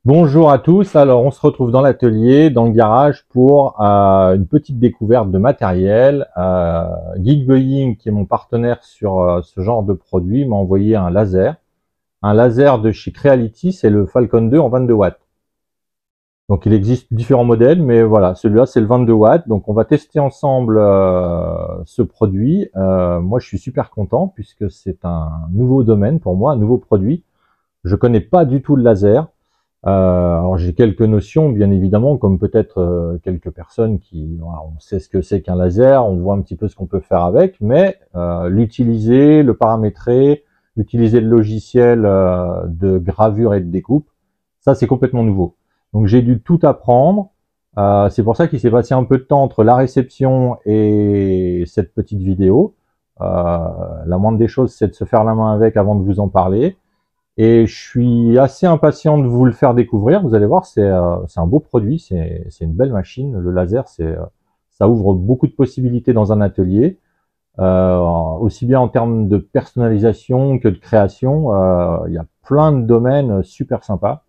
Bonjour à tous, alors on se retrouve dans l'atelier, dans le garage pour une petite découverte de matériel. Geekbuying, qui est mon partenaire sur ce genre de produit, m'a envoyé un laser. Un laser de chez Creality, c'est le Falcon 2 en 22 watts. Donc il existe différents modèles, mais voilà, celui-là c'est le 22 watts. Donc on va tester ensemble ce produit. Moi je suis super content puisque c'est un nouveau domaine pour moi, un nouveau produit. Je connais pas du tout le laser. Alors j'ai quelques notions, bien évidemment, comme peut-être quelques personnes qui, voilà, on sait ce que c'est qu'un laser, on voit un petit peu ce qu'on peut faire avec, mais l'utiliser, le paramétrer, utiliser le logiciel de gravure et de découpe, ça c'est complètement nouveau. Donc j'ai dû tout apprendre. C'est pour ça qu'il s'est passé un peu de temps entre la réception et cette petite vidéo. La moindre des choses, c'est de se faire la main avec avant de vous en parler. Et je suis assez impatient de vous le faire découvrir. Vous allez voir, c'est un beau produit, c'est une belle machine. Le laser, ça ouvre beaucoup de possibilités dans un atelier, aussi bien en termes de personnalisation que de création. Il y a plein de domaines super sympas.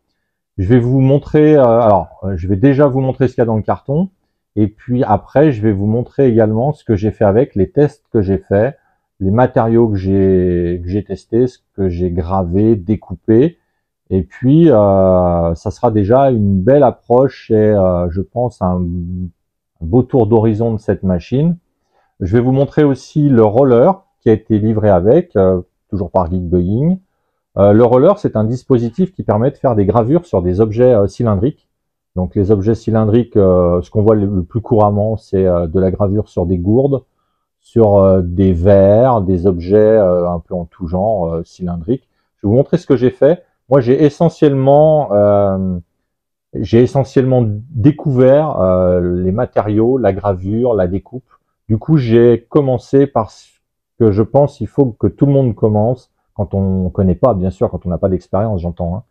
Je vais vous montrer, je vais déjà vous montrer ce qu'il y a dans le carton. Et puis après, je vais vous montrer également ce que j'ai fait avec, les tests que j'ai fait, les matériaux que j'ai testés, ce que j'ai gravé, découpé. Et puis, ça sera déjà une belle approche et je pense un beau tour d'horizon de cette machine. Je vais vous montrer aussi le roller qui a été livré avec, toujours par Geekbuying. Le roller, c'est un dispositif qui permet de faire des gravures sur des objets cylindriques. Donc les objets cylindriques, ce qu'on voit le plus couramment, c'est de la gravure sur des gourdes, sur des verres, des objets un peu en tout genre cylindriques. Je vais vous montrer ce que j'ai fait. Moi, j'ai essentiellement découvert les matériaux, la gravure, la découpe. Du coup, j'ai commencé par ce que je pense il faut que tout le monde commence quand on connaît pas, bien sûr, quand on n'a pas d'expérience, j'entends. Hein.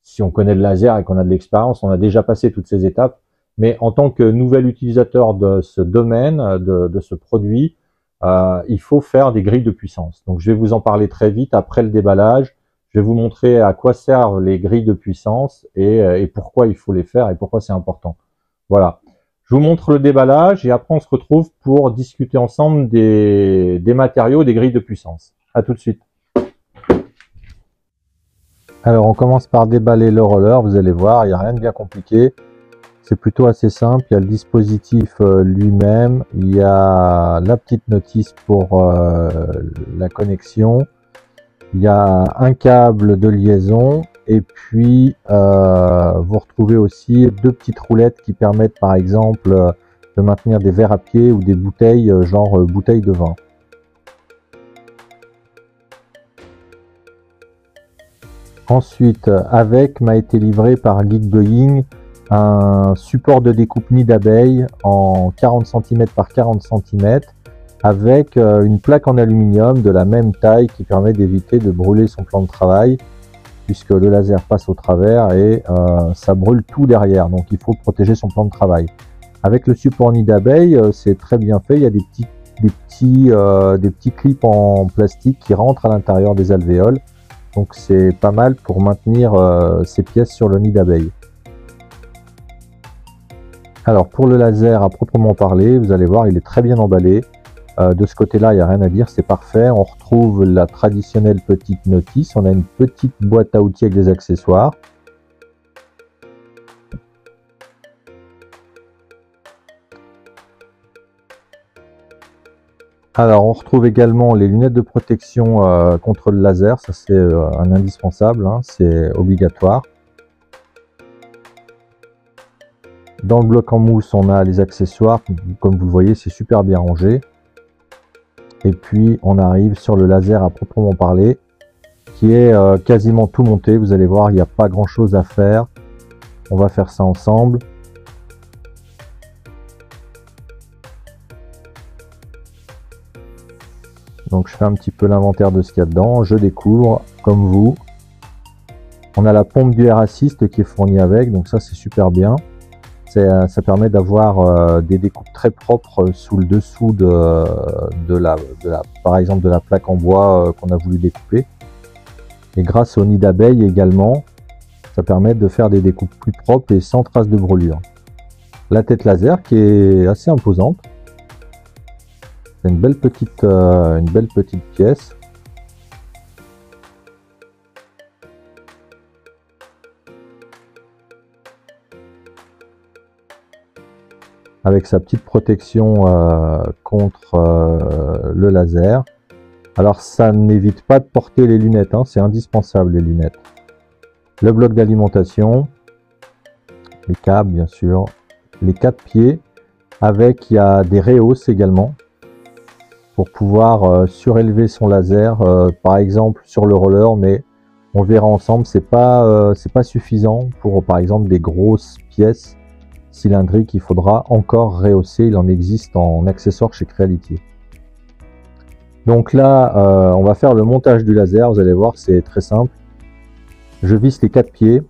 Si on connaît le laser et qu'on a de l'expérience, on a déjà passé toutes ces étapes. Mais en tant que nouvel utilisateur de ce domaine, de ce produit, il faut faire des grilles de puissance. Donc je vais vous en parler très vite après le déballage. Je vais vous montrer à quoi servent les grilles de puissance et pourquoi il faut les faire et pourquoi c'est important. Voilà. Je vous montre le déballage et après on se retrouve pour discuter ensemble des matériaux, des grilles de puissance. À tout de suite. Alors on commence par déballer le roller, vous allez voir, il n'y a rien de bien compliqué. C'est plutôt assez simple, il y a le dispositif lui-même, il y a la petite notice pour la connexion, il y a un câble de liaison et puis vous retrouvez aussi deux petites roulettes qui permettent par exemple de maintenir des verres à pied ou des bouteilles, genre bouteilles de vin. Ensuite, avec m'a été livré par Geekbuying un support de découpe nid d'abeille en 40 cm par 40 cm avec une plaque en aluminium de la même taille qui permet d'éviter de brûler son plan de travail puisque le laser passe au travers et ça brûle tout derrière, donc il faut protéger son plan de travail. Avec le support nid d'abeille, c'est très bien fait, il y a des petits clips en plastique qui rentrent à l'intérieur des alvéoles. Donc c'est pas mal pour maintenir ces pièces sur le nid d'abeille. Alors pour le laser à proprement parler, vous allez voir, il est très bien emballé. De ce côté-là, il n'y a rien à dire, c'est parfait. On retrouve la traditionnelle petite notice. On a une petite boîte à outils avec des accessoires. Alors on retrouve également les lunettes de protection contre le laser, ça c'est un indispensable, hein, c'est obligatoire. Dans le bloc en mousse on a les accessoires, comme vous le voyez c'est super bien rangé. Et puis on arrive sur le laser à proprement parler, qui est quasiment tout monté, vous allez voir il n'y a pas grand chose à faire. On va faire ça ensemble. Donc je fais un petit peu l'inventaire de ce qu'il y a dedans, je découvre comme vous. On a la pompe du Air Assist qui est fournie avec, donc ça c'est super bien. Ça permet d'avoir des découpes très propres sous le dessous par exemple de la plaque en bois qu'on a voulu découper. Et grâce au nid d'abeille également, Ça permet de faire des découpes plus propres et sans traces de brûlure. La tête laser qui est assez imposante. C'est une belle petite pièce. Avec sa petite protection contre le laser. Alors ça n'évite pas de porter les lunettes, hein, c'est indispensable les lunettes. Le bloc d'alimentation, les câbles bien sûr, les 4 pieds, avec il y a des rehausses également pour pouvoir surélever son laser, par exemple sur le roller, mais on verra ensemble, c'est pas suffisant pour par exemple des grosses pièces cylindriques, il faudra encore rehausser, il en existe en accessoire chez Creality. Donc là, on va faire le montage du laser, vous allez voir, c'est très simple. Je visse les 4 pieds.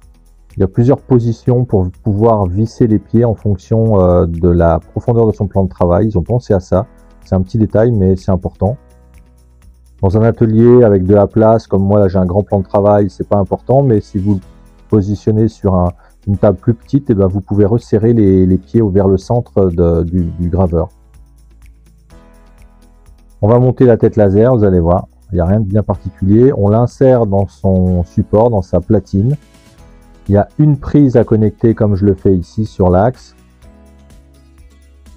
Il y a plusieurs positions pour pouvoir visser les pieds en fonction de la profondeur de son plan de travail. Ils ont pensé à ça. C'est un petit détail, mais c'est important. Dans un atelier avec de la place, comme moi, là j'ai un grand plan de travail, c'est pas important, mais si vous le positionnez sur une table plus petite, et ben vous pouvez resserrer les pieds vers le centre du graveur. On va monter la tête laser, vous allez voir, il n'y a rien de bien particulier. On l'insère dans son support, dans sa platine. Il y a une prise à connecter comme je le fais ici sur l'axe.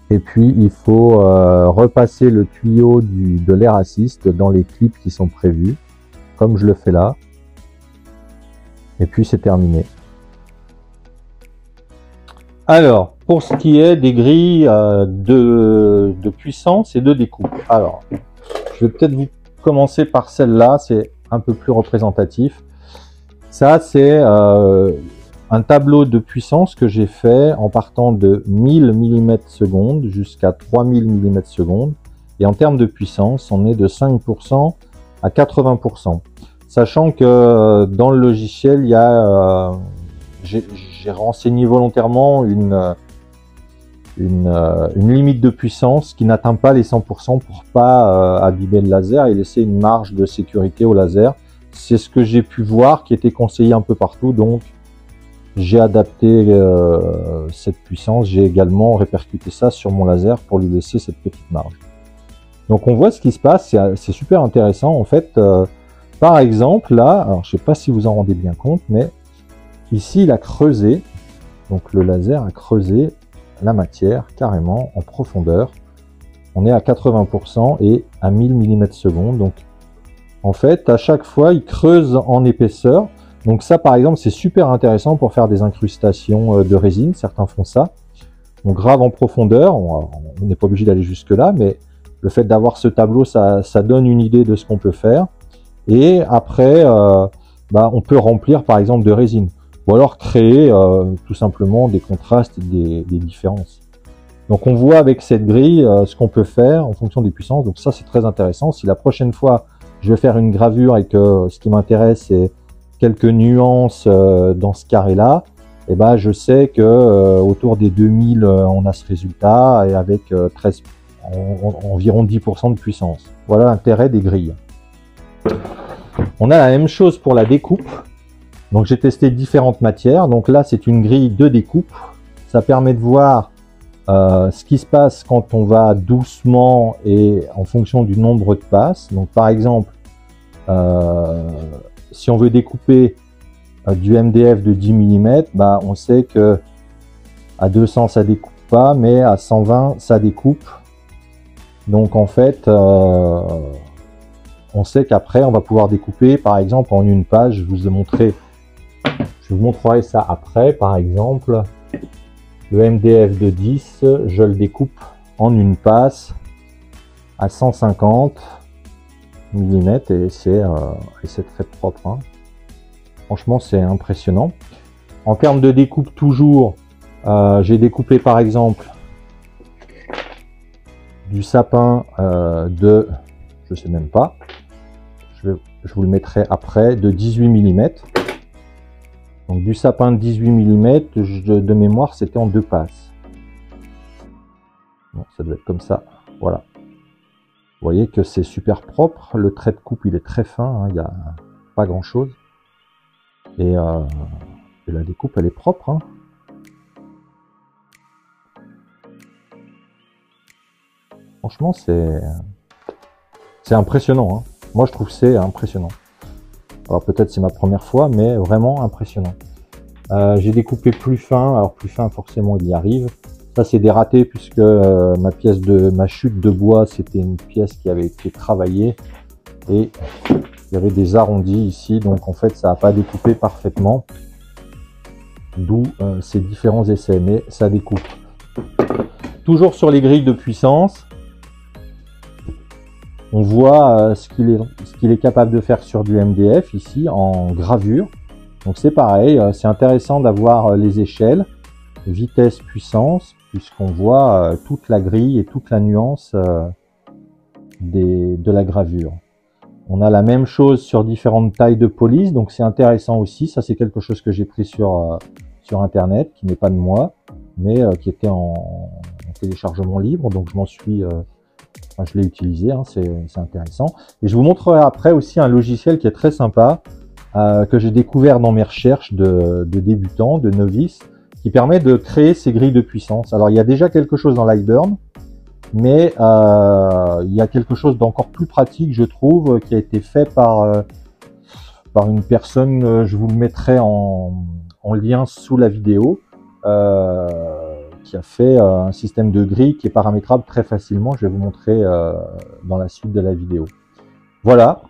Et puis il faut repasser le tuyau de l'air assist dans les clips qui sont prévus, comme je le fais là. Et puis c'est terminé. Alors, pour ce qui est des grilles de puissance et de découpe. Alors, je vais peut-être vous commencer par celle-là, c'est un peu plus représentatif. Ça, c'est un tableau de puissance que j'ai fait en partant de 1000 mm/s jusqu'à 3000 mm/s. Et en termes de puissance, on est de 5% à 80%. Sachant que dans le logiciel, il y a... j'ai renseigné volontairement une limite de puissance qui n'atteint pas les 100% pour pas abîmer le laser et laisser une marge de sécurité au laser. C'est ce que j'ai pu voir qui était conseillé un peu partout, donc j'ai adapté cette puissance. J'ai également répercuté ça sur mon laser pour lui laisser cette petite marge. Donc on voit ce qui se passe, c'est super intéressant en fait. Par exemple là, alors je sais pas si vous en rendez bien compte, mais ici, il a creusé, donc le laser a creusé la matière carrément en profondeur. On est à 80% et à 1000 mm/s. Donc, en fait, à chaque fois, il creuse en épaisseur. Donc ça, par exemple, c'est super intéressant pour faire des incrustations de résine. Certains font ça. On grave en profondeur. On n'est pas obligé d'aller jusque-là, mais le fait d'avoir ce tableau, ça donne une idée de ce qu'on peut faire. Et après, on peut remplir, par exemple, de résine. Ou alors créer tout simplement des contrastes et des différences. Donc on voit avec cette grille ce qu'on peut faire en fonction des puissances. Donc ça c'est très intéressant. Si la prochaine fois je vais faire une gravure et que ce qui m'intéresse c'est quelques nuances dans ce carré là, et ben je sais que autour des 2000 on a ce résultat et avec environ 10% de puissance. Voilà l'intérêt des grilles. On a la même chose pour la découpe. Donc j'ai testé différentes matières. Donc là c'est une grille de découpe. Ça permet de voir ce qui se passe quand on va doucement et en fonction du nombre de passes. Donc par exemple, si on veut découper du MDF de 10 mm, on sait que à 200 ça découpe pas, mais à 120 ça découpe. Donc en fait, on sait qu'après on va pouvoir découper par exemple en une page. Je vous montrerai ça après. Par exemple, le MDF de 10, je le découpe en une passe à 150 mm et c'est très propre. Hein. Franchement, c'est impressionnant. En termes de découpe, toujours, j'ai découpé par exemple du sapin je sais même pas, je vous le mettrai après, de 18 mm. Donc du sapin de 18 mm, de mémoire, c'était en 2 passes. Bon, ça doit être comme ça, voilà. Vous voyez que c'est super propre, le trait de coupe il est très fin, hein, il n'y a pas grand chose. Et Et la découpe, elle est propre, hein. Franchement, c'est impressionnant, hein. Moi, je trouve que c'est impressionnant. Alors peut-être c'est ma première fois, mais vraiment impressionnant. J'ai découpé plus fin. Alors plus fin, forcément, il y arrive. Ça, c'est des ratés puisque ma chute de bois, c'était une pièce qui avait été travaillée et il y avait des arrondis ici. Donc en fait, ça n'a pas découpé parfaitement. D'où ces différents essais, mais ça découpe. Toujours sur les grilles de puissance. On voit ce qu'il est capable de faire sur du MDF ici en gravure. Donc c'est pareil, c'est intéressant d'avoir les échelles, vitesse, puissance, puisqu'on voit toute la grille et toute la nuance de la gravure. On a la même chose sur différentes tailles de police, donc c'est intéressant aussi. Ça, c'est quelque chose que j'ai pris sur Internet, qui n'est pas de moi, mais qui était en téléchargement libre, donc je m'en suis... je l'ai utilisé, hein, c'est intéressant. Et je vous montrerai après aussi un logiciel qui est très sympa, que j'ai découvert dans mes recherches de débutants, de novices, qui permet de créer ces grilles de puissance. Alors il y a déjà quelque chose dans Lightburn, mais il y a quelque chose d'encore plus pratique, je trouve, qui a été fait par une personne, je vous le mettrai en lien sous la vidéo, qui a fait un système de grille qui est paramétrable très facilement. Je vais vous montrer dans la suite de la vidéo. Voilà.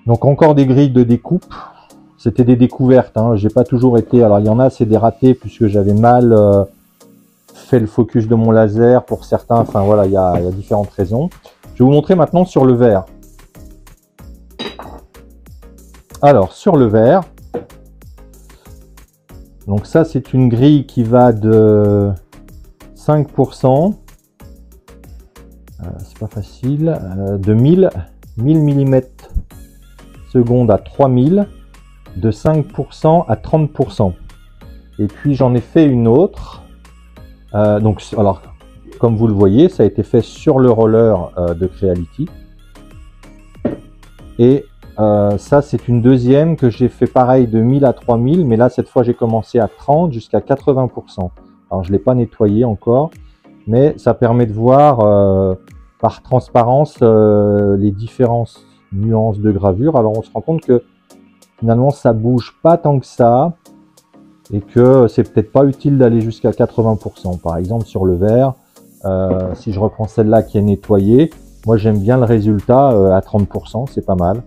Donc encore des grilles de découpe. C'était des découvertes, hein. J'ai pas toujours été... Alors il y en a, c'est des ratés puisque j'avais mal fait le focus de mon laser pour certains. Enfin voilà, il y a différentes raisons. Je vais vous montrer maintenant sur le verre. Alors sur le verre, donc ça c'est une grille qui va de 5%, c'est pas facile, de 1000 mm seconde à 3000, de 5% à 30%. Et puis j'en ai fait une autre, donc alors comme vous le voyez, ça a été fait sur le roller de Creality. Et ça c'est une deuxième que j'ai fait pareil de 1000 à 3000, mais là cette fois j'ai commencé à 30 jusqu'à 80%. Alors je l'ai pas nettoyé encore, mais ça permet de voir par transparence les différentes nuances de gravure. Alors on se rend compte que finalement ça bouge pas tant que ça et que c'est peut-être pas utile d'aller jusqu'à 80%. Par exemple sur le verre, si je reprends celle-là qui est nettoyée, moi j'aime bien le résultat à 30%, c'est pas mal.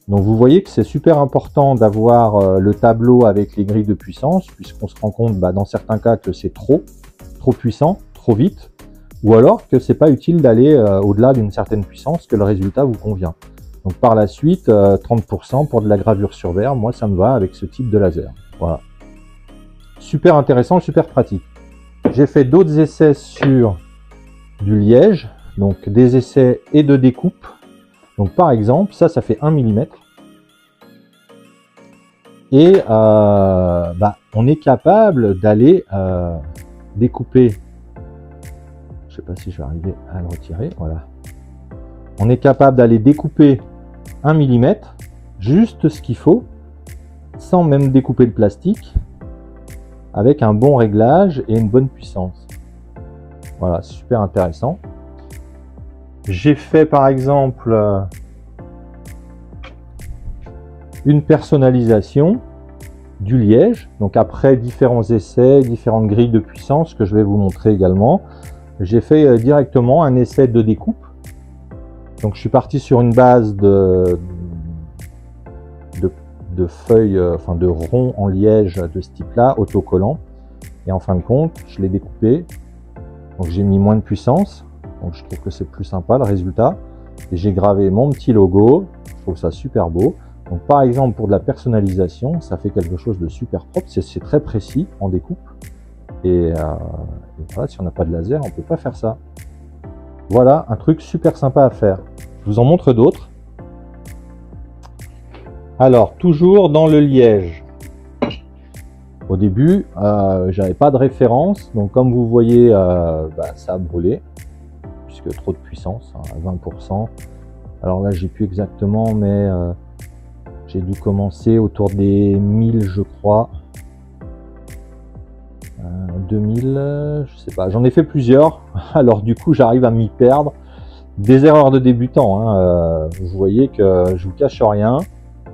Donc vous voyez que c'est super important d'avoir le tableau avec les grilles de puissance, puisqu'on se rend compte dans certains cas que c'est trop puissant, trop vite, ou alors que c'est pas utile d'aller au-delà d'une certaine puissance, que le résultat vous convient. Donc par la suite, 30% pour de la gravure sur verre, moi ça me va avec ce type de laser. Voilà. Super intéressant, super pratique. J'ai fait d'autres essais sur du liège, donc des essais et de découpe. Donc par exemple, ça fait 1 mm. Et on est capable d'aller découper. Je sais pas si je vais arriver à le retirer. Voilà. On est capable d'aller découper 1 mm, juste ce qu'il faut, sans même découper le plastique, avec un bon réglage et une bonne puissance. Voilà, super intéressant. J'ai fait par exemple une personnalisation du liège, donc après différents essais, différentes grilles de puissance que je vais vous montrer également. J'ai fait directement un essai de découpe. Donc je suis parti sur une base de feuilles, enfin de ronds en liège de ce type-là, autocollant. Et en fin de compte, je l'ai découpé. Donc j'ai mis moins de puissance. Donc je trouve que c'est plus sympa le résultat. Et j'ai gravé mon petit logo. Je trouve ça super beau. Donc par exemple pour de la personnalisation, ça fait quelque chose de super propre. C'est très précis en découpe. Et voilà, si on n'a pas de laser, on peut pas faire ça. Voilà un truc super sympa à faire. Je vous en montre d'autres. Alors toujours dans le liège. Au début, j'avais pas de référence. Donc comme vous voyez, ça a brûlé. Puisque trop de puissance, hein, à 20%. Alors là, j'ai plus exactement, mais J'ai dû commencer autour des 1000, je crois. 2000, je sais pas. J'en ai fait plusieurs. Alors du coup, j'arrive à m'y perdre. Des erreurs de débutant. Hein. Vous voyez que je vous cache rien.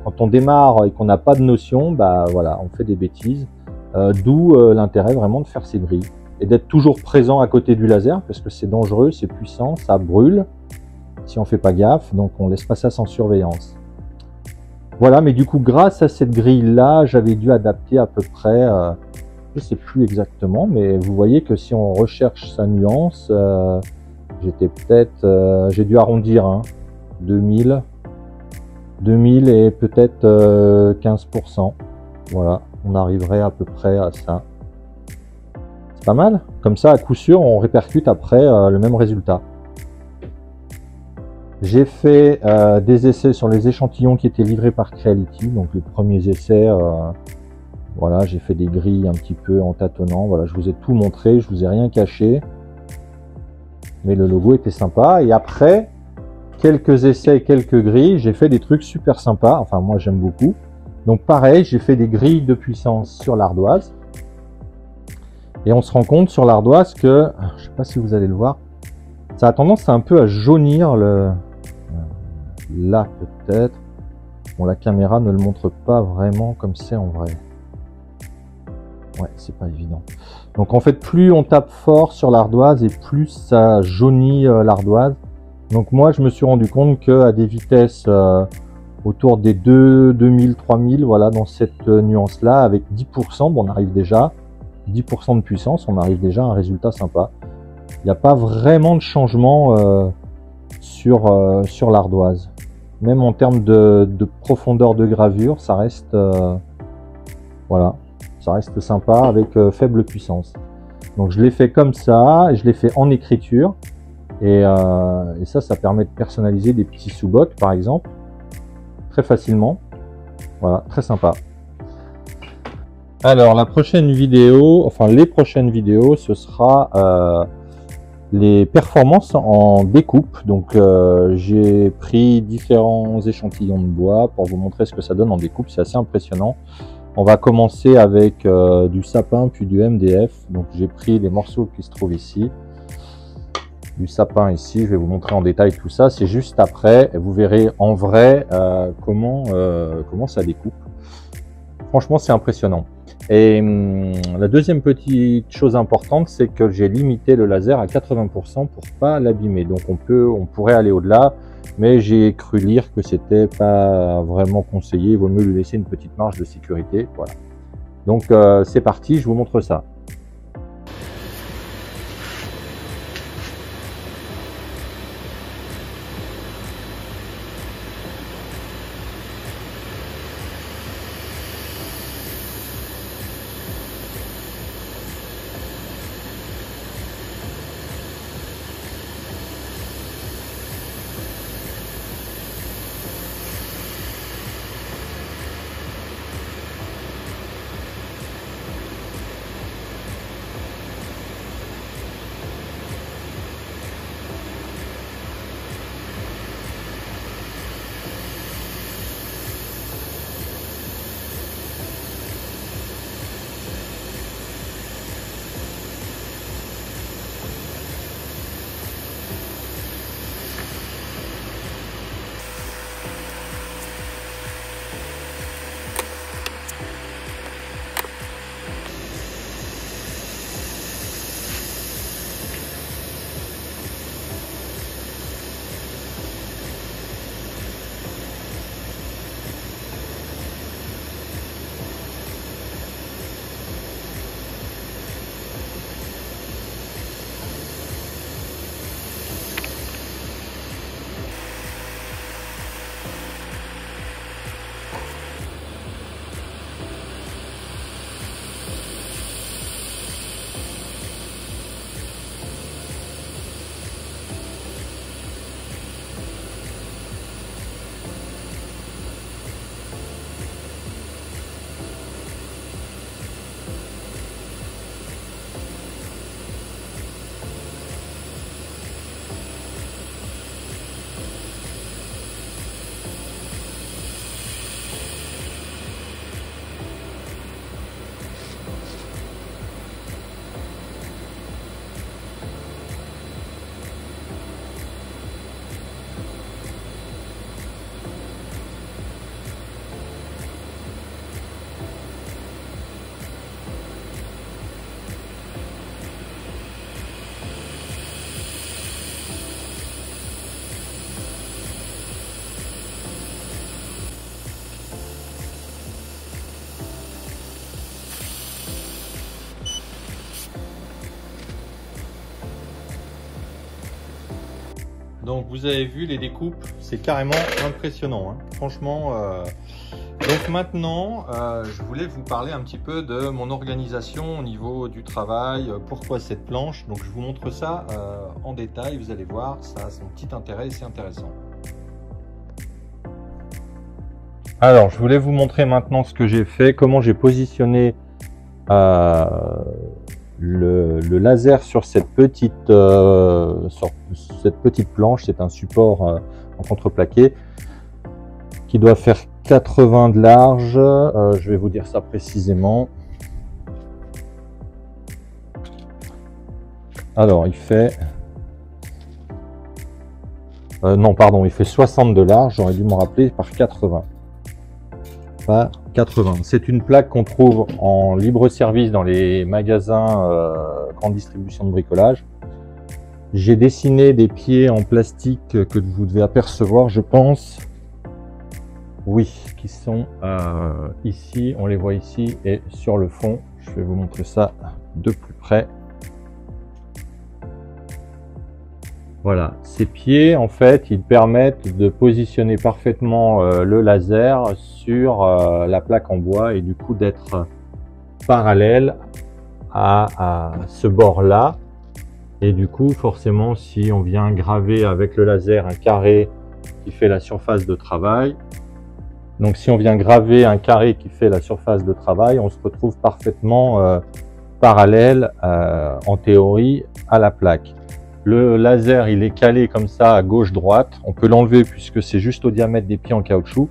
Quand on démarre et qu'on n'a pas de notion, bah voilà, on fait des bêtises. D'où l'intérêt vraiment de faire ces grilles et d'être toujours présent à côté du laser parce que c'est dangereux, c'est puissant, ça brûle si on fait pas gaffe. Donc on laisse pas ça sans surveillance. Voilà, mais du coup, grâce à cette grille-là, j'avais dû adapter à peu près, je sais plus exactement, mais vous voyez que si on recherche sa nuance, j'étais peut-être, j'ai dû arrondir, hein, 2000 et peut-être 15%. Voilà, on arriverait à peu près à ça. C'est pas mal. Comme ça, à coup sûr, on répercute après le même résultat. J'ai fait des essais sur les échantillons qui étaient livrés par Creality. Donc les premiers essais, voilà, j'ai fait des grilles un petit peu en tâtonnant. Voilà, je vous ai tout montré, je vous ai rien caché. Mais le logo était sympa. Et après, quelques essais et quelques grilles, j'ai fait des trucs super sympas. Enfin, moi, j'aime beaucoup. Donc pareil, j'ai fait des grilles de puissance sur l'ardoise. Et on se rend compte sur l'ardoise que, je sais pas si vous allez le voir, ça a tendance un peu à jaunir le... Là peut-être. Bon, la caméra ne le montre pas vraiment comme c'est en vrai. Ouais, c'est pas évident. Donc en fait, plus on tape fort sur l'ardoise et plus ça jaunit l'ardoise. Donc moi, je me suis rendu compte que à des vitesses autour des 2000, 3000, voilà, dans cette nuance-là, avec 10%, bon, on arrive déjà, 10% de puissance, on arrive déjà à un résultat sympa. Il n'y a pas vraiment de changement sur l'ardoise. Même en termes de profondeur de gravure, ça reste, voilà, ça reste sympa avec faible puissance. Donc je l'ai fait comme ça, je l'ai fait en écriture. Et ça permet de personnaliser des petits sous-bocs, par exemple, très facilement. Voilà, très sympa. Alors, la prochaine vidéo, enfin les prochaines vidéos, ce sera les performances en découpe. Donc, j'ai pris différents échantillons de bois pour vous montrer ce que ça donne en découpe. C'est assez impressionnant. On va commencer avec du sapin, puis du MDF. Donc, j'ai pris les morceaux qui se trouvent ici. Du sapin ici, je vais vous montrer en détail tout ça. C'est juste après, vous verrez en vrai comment ça découpe. Franchement, c'est impressionnant. Et la deuxième petite chose importante, c'est que j'ai limité le laser à 80% pour pas l'abîmer. Donc on pourrait aller au-delà, mais j'ai cru lire que c'était pas vraiment conseillé. Il vaut mieux lui laisser une petite marge de sécurité. Voilà. Donc c'est parti, je vous montre ça. donc vous avez vu les découpes, c'est carrément impressionnant, hein. Franchement. Donc maintenant, je voulais vous parler un petit peu de mon organisation au niveau du travail. Pourquoi cette planche? Donc je vous montre ça en détail, vous allez voir, ça a son petit intérêt et c'est intéressant. Alors je voulais vous montrer maintenant ce que j'ai fait, comment j'ai positionné le laser sur cette petite planche. C'est un support en contreplaqué qui doit faire 80 de large. Je vais vous dire ça précisément. Alors il fait non pardon, il fait 60 de large, j'aurais dû m'en rappeler, par 80. Par 80. C'est une plaque qu'on trouve en libre service dans les magasins grande distribution de bricolage. J'ai dessiné des pieds en plastique que vous devez apercevoir, je pense. Oui, qui sont ici, on les voit ici et sur le fond. Je vais vous montrer ça de plus près. Voilà, ces pieds en fait, ils permettent de positionner parfaitement le laser sur la plaque en bois et du coup d'être parallèle à ce bord-là. Et du coup, forcément, si on vient graver avec le laser un carré qui fait la surface de travail, donc si on vient graver un carré qui fait la surface de travail, on se retrouve parfaitement parallèle en théorie à la plaque. Le laser, il est calé comme ça à gauche-droite. On peut l'enlever puisque c'est juste au diamètre des pieds en caoutchouc.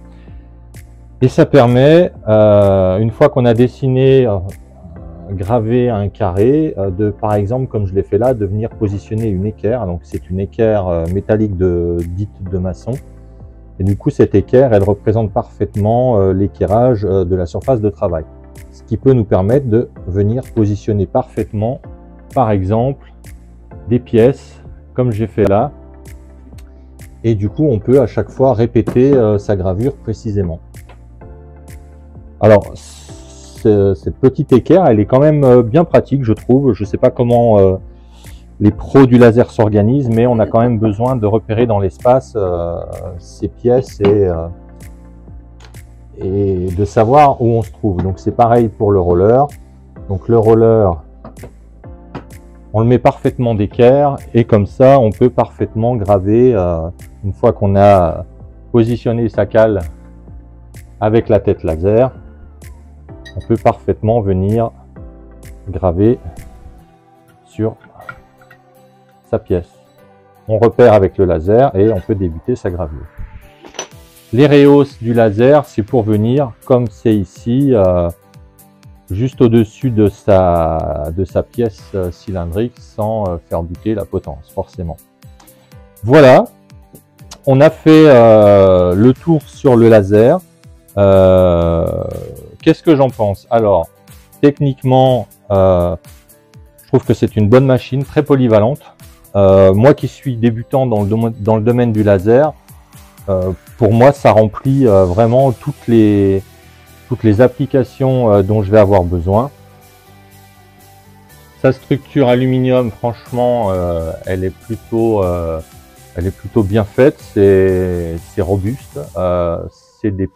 Et ça permet, une fois qu'on a dessiné, gravé un carré, de par exemple, comme je l'ai fait là, de venir positionner une équerre. Donc c'est une équerre métallique dite de maçon. Et du coup, cette équerre, elle représente parfaitement l'équerrage de la surface de travail. Ce qui peut nous permettre de venir positionner parfaitement, par exemple, des pièces, comme j'ai fait là. Et du coup, on peut à chaque fois répéter sa gravure précisément. Alors, cette petite équerre, elle est quand même bien pratique, je trouve. Je ne sais pas comment les pros du laser s'organisent, mais on a quand même besoin de repérer dans l'espace ces pièces et de savoir où on se trouve. Donc c'est pareil pour le roller. Donc le roller, on le met parfaitement d'équerre et comme ça on peut parfaitement graver une fois qu'on a positionné sa cale avec la tête laser. On peut parfaitement venir graver sur sa pièce. On repère avec le laser et on peut débuter sa gravure. Les rehausses du laser, c'est pour venir, comme c'est ici, juste au-dessus de sa pièce cylindrique sans faire buter la potence, forcément. Voilà, on a fait le tour sur le laser. Qu'est-ce que j'en pense? Alors, techniquement, je trouve que c'est une bonne machine, très polyvalente. Moi qui suis débutant dans le domaine du laser, pour moi ça remplit vraiment toutes les applications dont je vais avoir besoin. Sa structure aluminium, franchement, elle est plutôt bien faite, c'est robuste, c'est des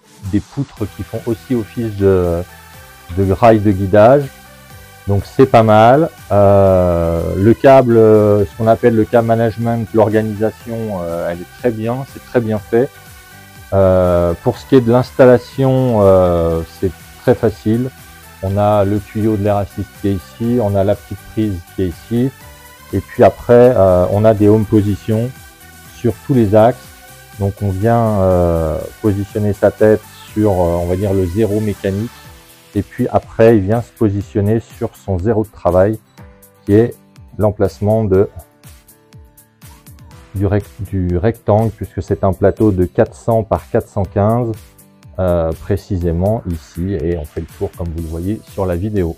poutres qui font aussi office de rail de guidage. Donc c'est pas mal. Le câble, ce qu'on appelle le câble management, l'organisation, elle est très bien, c'est très bien fait. Pour ce qui est de l'installation, c'est très facile. On a le tuyau de l'air assist qui est ici, on a la petite prise qui est ici, et puis après on a des home positions sur tous les axes. Donc on vient positionner sa tête sur, on va dire, le zéro mécanique. Et puis après, il vient se positionner sur son zéro de travail, qui est l'emplacement du rectangle, puisque c'est un plateau de 400 par 415, précisément ici. Et on fait le tour comme vous le voyez sur la vidéo.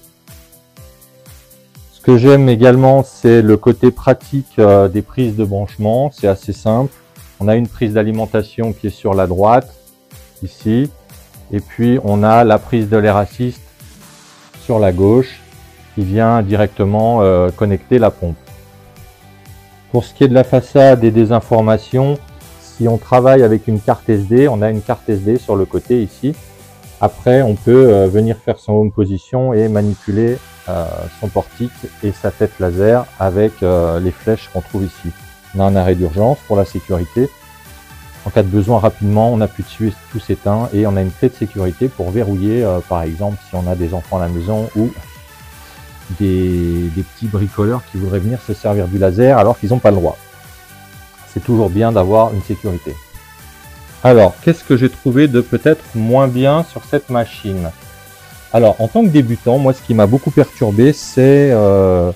Ce que j'aime également, c'est le côté pratique des prises de branchement. C'est assez simple. On a une prise d'alimentation qui est sur la droite, ici. Et puis on a la prise de l'air assist sur la gauche qui vient directement connecter la pompe. Pour ce qui est de la façade et des informations, si on travaille avec une carte SD, on a une carte SD sur le côté ici. Après, on peut venir faire son home position et manipuler son portique et sa tête laser avec les flèches qu'on trouve ici. On a un arrêt d'urgence pour la sécurité. En cas de besoin rapidement, on appuie dessus et tout s'éteint. Et on a une clé de sécurité pour verrouiller, par exemple, si on a des enfants à la maison ou des petits bricoleurs qui voudraient venir se servir du laser alors qu'ils n'ont pas le droit. C'est toujours bien d'avoir une sécurité. Alors, qu'est-ce que j'ai trouvé de peut-être moins bien sur cette machine? Alors, en tant que débutant, moi, ce qui m'a beaucoup perturbé, c'est le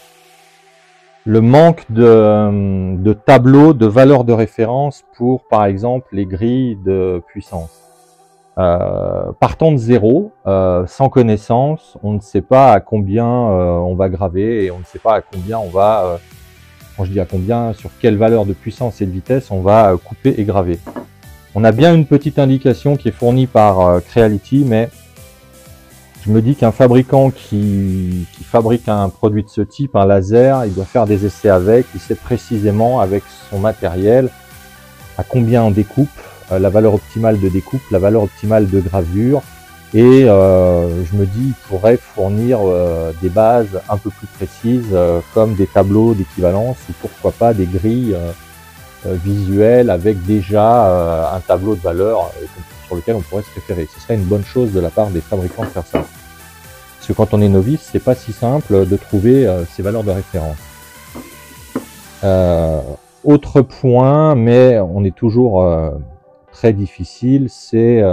manque de tableaux de valeurs de référence pour, par exemple, les grilles de puissance. Partant de zéro, sans connaissance, on ne sait pas à combien on va graver et on ne sait pas à combien on va, quand je dis à combien, sur quelle valeur de puissance et de vitesse on va couper et graver. On a bien une petite indication qui est fournie par Creality, mais je me dis qu'un fabricant qui fabrique un produit de ce type, un laser, il doit faire des essais avec, il sait précisément avec son matériel à combien on découpe, la valeur optimale de découpe, la valeur optimale de gravure, et je me dis il pourrait fournir des bases un peu plus précises comme des tableaux d'équivalence ou pourquoi pas des grilles visuelles avec déjà un tableau de valeur sur lequel on pourrait se référer. Ce serait une bonne chose de la part des fabricants de faire ça. Parce que quand on est novice, c'est pas si simple de trouver ces valeurs de référence. Autre point, mais on est toujours très difficile, c'est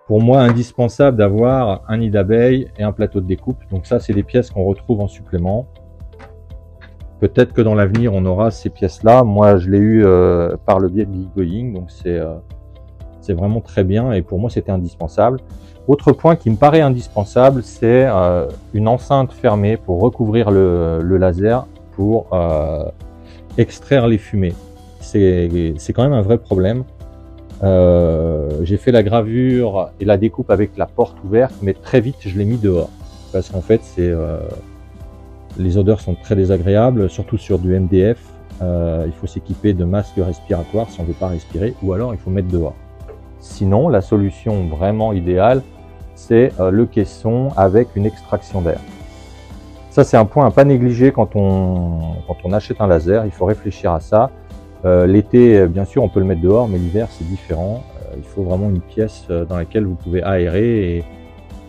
pour moi indispensable d'avoir un nid d'abeille et un plateau de découpe. Donc ça, c'est des pièces qu'on retrouve en supplément. Peut-être que dans l'avenir, on aura ces pièces-là. Moi, je l'ai eu par le biais de Geekgoing, donc c'est vraiment très bien et pour moi, c'était indispensable. Autre point qui me paraît indispensable, c'est une enceinte fermée pour recouvrir le laser pour extraire les fumées. C'est quand même un vrai problème. J'ai fait la gravure et la découpe avec la porte ouverte, mais très vite, je l'ai mis dehors. Parce qu'en fait, les odeurs sont très désagréables, surtout sur du MDF. Il faut s'équiper de masques respiratoires si on ne veut pas respirer, ou alors il faut mettre dehors. Sinon, la solution vraiment idéale, c'est le caisson avec une extraction d'air. Ça, c'est un point à pas négliger quand on achète un laser. Il faut réfléchir à ça. L'été, bien sûr, on peut le mettre dehors, mais l'hiver, c'est différent. Il faut vraiment une pièce dans laquelle vous pouvez aérer.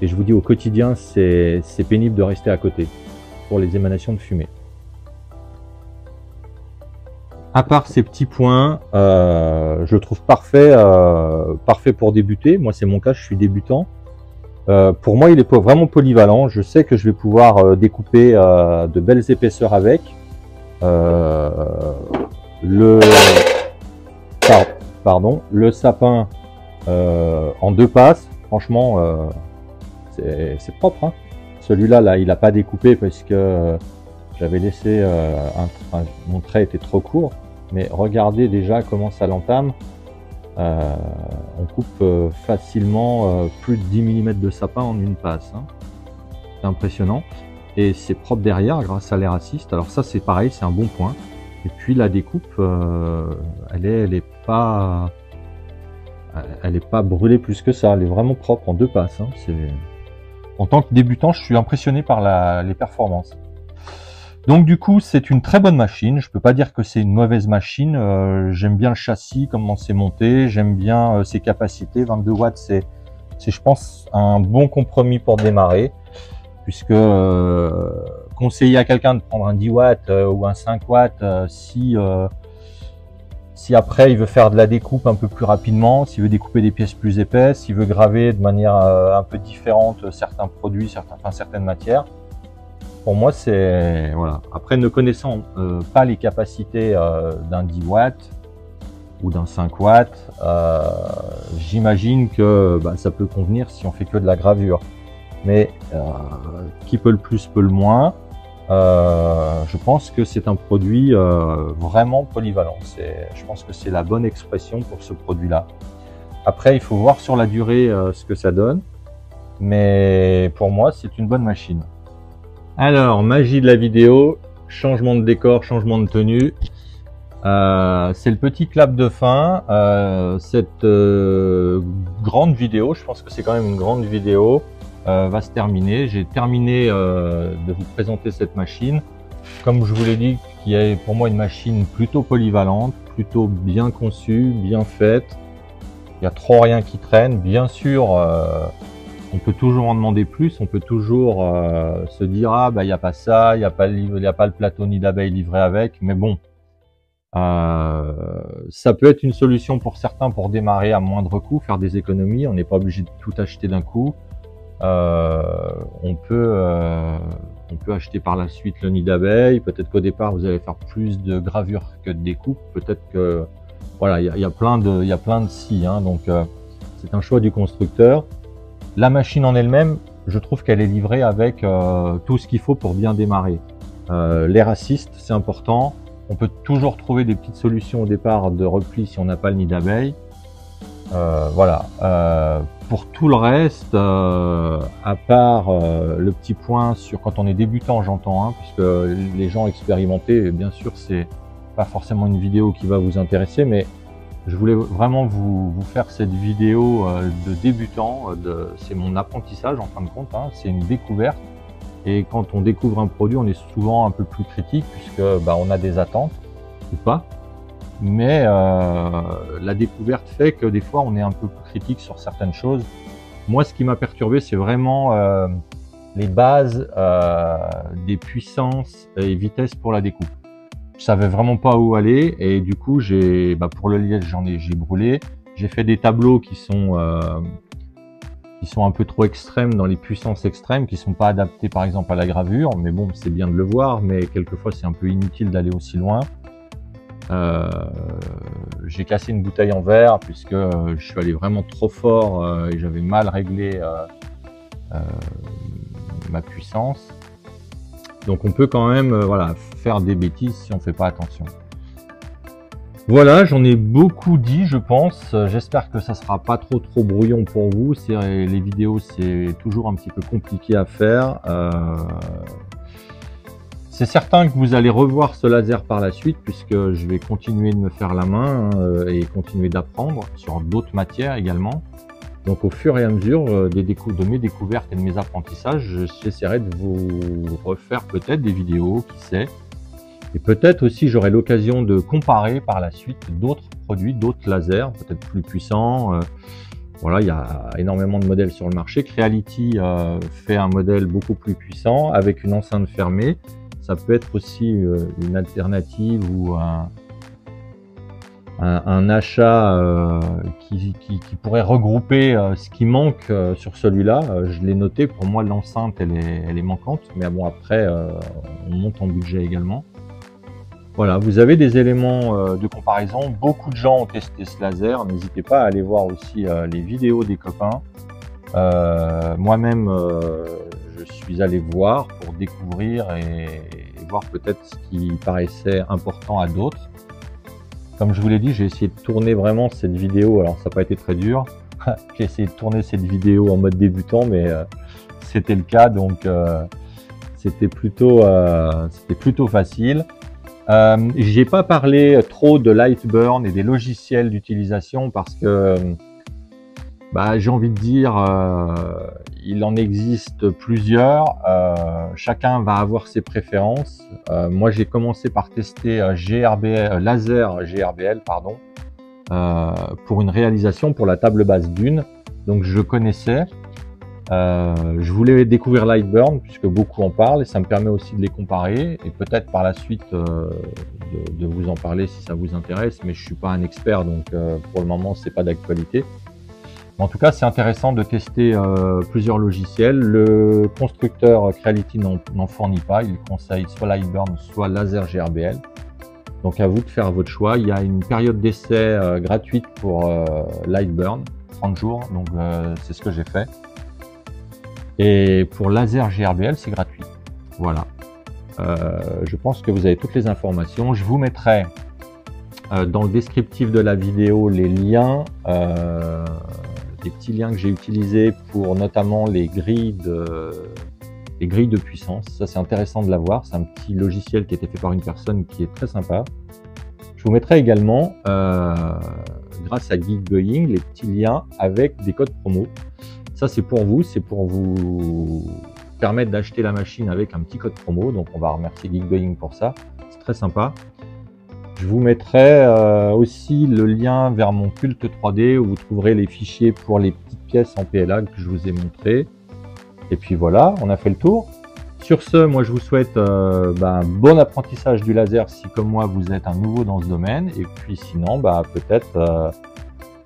Et je vous dis, au quotidien, c'est pénible de rester à côté pour les émanations de fumée. À part ces petits points, je le trouve parfait, parfait pour débuter. Moi, c'est mon cas, je suis débutant. Pour moi, il est vraiment polyvalent. Je sais que je vais pouvoir découper de belles épaisseurs avec. Le sapin en 2 passes, franchement, c'est propre. Hein. Celui-là, là, il n'a pas découpé parce que j'avais laissé mon trait était trop court. Mais regardez déjà comment ça l'entame. On coupe facilement plus de 10 mm de sapin en une passe. Hein. C'est impressionnant. Et c'est propre derrière grâce à l'air assist. Alors ça, c'est pareil, c'est un bon point. Et puis la découpe, elle est pas brûlée plus que ça. Elle est vraiment propre en 2 passes. Hein. En tant que débutant, je suis impressionné par les performances. Donc du coup, c'est une très bonne machine. Je peux pas dire que c'est une mauvaise machine. J'aime bien le châssis, comment c'est monté. J'aime bien ses capacités. 22 watts, c'est je pense un bon compromis pour démarrer, puisque conseiller à quelqu'un de prendre un 10 watts ou un 5 watts si après il veut faire de la découpe un peu plus rapidement, s'il veut découper des pièces plus épaisses, s'il veut graver de manière un peu différente certains produits, certaines matières. Pour moi, c'est voilà. Après, ne connaissant pas les capacités d'un 10 watts ou d'un 5 watts, j'imagine que ça peut convenir si on fait que de la gravure. Mais qui peut le plus peut le moins. Je pense que c'est un produit vraiment polyvalent. Je pense que c'est la bonne expression pour ce produit-là. Après, il faut voir sur la durée ce que ça donne. Mais pour moi, c'est une bonne machine. Alors, magie de la vidéo, changement de décor, changement de tenue. C'est le petit clap de fin. Cette grande vidéo, je pense que c'est quand même une grande vidéo, va se terminer. J'ai terminé de vous présenter cette machine. Comme je vous l'ai dit, qui est pour moi une machine plutôt polyvalente, plutôt bien conçue, bien faite. Il n'y a trop rien qui traîne. Bien sûr, on peut toujours en demander plus. On peut toujours se dire ah bah il n'y a pas ça, il n'y a pas le plateau nid d'abeille livré avec. Mais bon, ça peut être une solution pour certains pour démarrer à moindre coût, faire des économies. On n'est pas obligé de tout acheter d'un coup. On peut acheter par la suite le nid d'abeille. Peut-être qu'au départ vous allez faire plus de gravure que de découpe. Peut-être que voilà, il y a plein de si, hein, donc c'est un choix du constructeur. La machine en elle-même, je trouve qu'elle est livrée avec tout ce qu'il faut pour bien démarrer. L'air assist, c'est important. On peut toujours trouver des petites solutions au départ de repli si on n'a pas le nid d'abeille. Voilà. Pour tout le reste, à part le petit point sur quand on est débutant, j'entends, hein, puisque les gens expérimentés, bien sûr, c'est pas forcément une vidéo qui va vous intéresser, mais je voulais vraiment vous faire cette vidéo de débutant. C'est mon apprentissage en fin de compte, hein, c'est une découverte. Et quand on découvre un produit, on est souvent un peu plus critique puisque bah, on a des attentes ou pas. Mais la découverte fait que des fois on est un peu plus critique sur certaines choses. Moi, ce qui m'a perturbé, c'est vraiment les bases des puissances et vitesses pour la découpe. Je savais vraiment pas où aller et du coup pour le liège j'ai brûlé. J'ai fait des tableaux qui sont un peu trop extrêmes dans les puissances extrêmes, qui sont pas adaptés par exemple à la gravure. Mais bon, c'est bien de le voir, mais quelquefois c'est un peu inutile d'aller aussi loin. J'ai cassé une bouteille en verre puisque je suis allé vraiment trop fort et j'avais mal réglé ma puissance. Donc on peut quand même voilà, faire des bêtises si on fait pas attention. Voilà, j'en ai beaucoup dit, je pense. J'espère que ça sera pas trop brouillon pour vous. Les vidéos, c'est toujours un petit peu compliqué à faire. C'est certain que vous allez revoir ce laser par la suite puisque je vais continuer de me faire la main et continuer d'apprendre sur d'autres matières également. Donc au fur et à mesure de mes découvertes et de mes apprentissages, j'essaierai de vous refaire peut-être des vidéos, qui sait. Et peut-être aussi j'aurai l'occasion de comparer par la suite d'autres produits, d'autres lasers, peut-être plus puissants. Voilà, il y a énormément de modèles sur le marché. Creality fait un modèle beaucoup plus puissant avec une enceinte fermée. Ça peut être aussi une alternative ou un achat qui pourrait regrouper ce qui manque sur celui-là. Je l'ai noté, pour moi l'enceinte elle est manquante, mais bon après on monte en budget également. Voilà, vous avez des éléments de comparaison. Beaucoup de gens ont testé ce laser. N'hésitez pas à aller voir aussi les vidéos des copains. Moi-même, je suis allé voir pour découvrir et voir peut-être ce qui paraissait important à d'autres. Comme je vous l'ai dit, j'ai essayé de tourner vraiment cette vidéo. Alors, ça n'a pas été très dur. J'ai essayé de tourner cette vidéo en mode débutant, mais c'était le cas, donc c'était plutôt facile. J'ai pas parlé trop de Lightburn et des logiciels d'utilisation parce que j'ai envie de dire il en existe plusieurs, chacun va avoir ses préférences. Moi j'ai commencé par tester laser GRBL pardon, pour une réalisation pour la table basse d'une, donc je connaissais. Je voulais découvrir Lightburn puisque beaucoup en parlent et ça me permet aussi de les comparer et peut-être par la suite de vous en parler si ça vous intéresse, mais je suis pas un expert donc pour le moment c'est pas d'actualité. En tout cas c'est intéressant de tester plusieurs logiciels. Le constructeur Creality n'en fournit pas, il conseille soit Lightburn soit Laser GRBL. Donc à vous de faire votre choix. Il y a une période d'essai gratuite pour Lightburn, 30 jours, donc c'est ce que j'ai fait. Et pour Laser GRBL, c'est gratuit. Voilà. Je pense que vous avez toutes les informations. Je vous mettrai dans le descriptif de la vidéo les liens, des petits liens que j'ai utilisés pour notamment les grilles de puissance. Ça, c'est intéressant de l'avoir. C'est un petit logiciel qui a été fait par une personne qui est très sympa. Je vous mettrai également, grâce à Geekbuying, les petits liens avec des codes promo. Ça, c'est pour vous permettre d'acheter la machine avec un petit code promo. Donc, on va remercier Geekbuying pour ça. C'est très sympa. Je vous mettrai aussi le lien vers mon Cult 3D où vous trouverez les fichiers pour les petites pièces en PLA que je vous ai montré. Et puis voilà, on a fait le tour. Sur ce, moi je vous souhaite bon apprentissage du laser si comme moi vous êtes un nouveau dans ce domaine. Et puis sinon, peut-être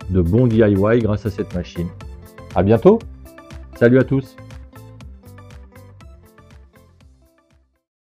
de bons DIY grâce à cette machine. À bientôt. Salut à tous.